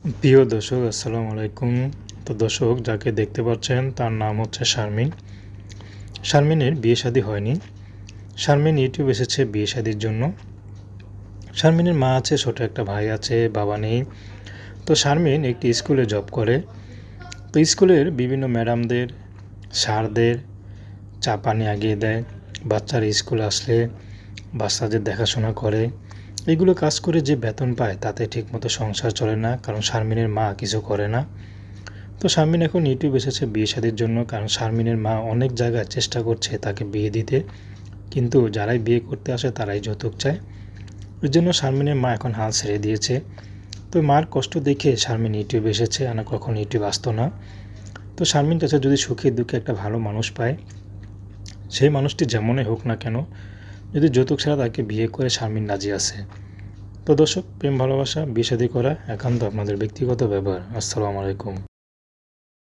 প্রিয় দর্শক আসসালামু আলাইকুম। তো দর্শক যাকে দেখতে পাচ্ছেন তার নাম হচ্ছে শারমিন। শারমিনের বিয়ে শাদী হয়নি। শারমিন ইউটিউব এসেছে বিয়ে শাদীর জন্য। শারমিনের মা আছে, ছোট একটা ভাই আছে, বাবা নেই। তো শারমিন একটি স্কুলে জব করে। তো স্কুলের বিভিন্ন ম্যাডামদের, স্যারদের চা পানি আগিয়ে দেয়, বাচ্চারা স্কুলে আসলে বাচ্চাদের দেখাশোনা করে। এগুলো কাজ করে যে বেতন পায় তাতে ঠিকমতো সংসার চলে না, কারণ শারমিনের মা কিছু করে না। তো শারমিন এখন ইউটিউব এসেছে বিয়ে শাদীর জন্য, কারণ শারমিনের মা অনেক জায়গায় চেষ্টা করছে তাকে বিয়ে দিতে, কিন্তু যারাই বিয়ে করতে আসে তারাই যৌতুক চায়। ওই জন্য শারমিনের মা এখন হাল ছেড়ে দিয়েছে। তো মার কষ্ট দেখে শারমিন ইউটিউব এসেছে, না কখন ইউটিউব আসতো না। তো শারমিন কাছে যদি সুখে দুঃখে একটা ভালো মানুষ পায়, সেই মানুষটি যেমনই হোক না কেন, যদি যৌতুক ছাড়া তাকে বিয়ে করে শারমিন রাজি আছে। তো দর্শক, প্রেম ভালোবাসা বিয়ে শাদী করা একান্ত আপনাদের ব্যক্তিগত ব্যাপার। আসসালামু আলাইকুম।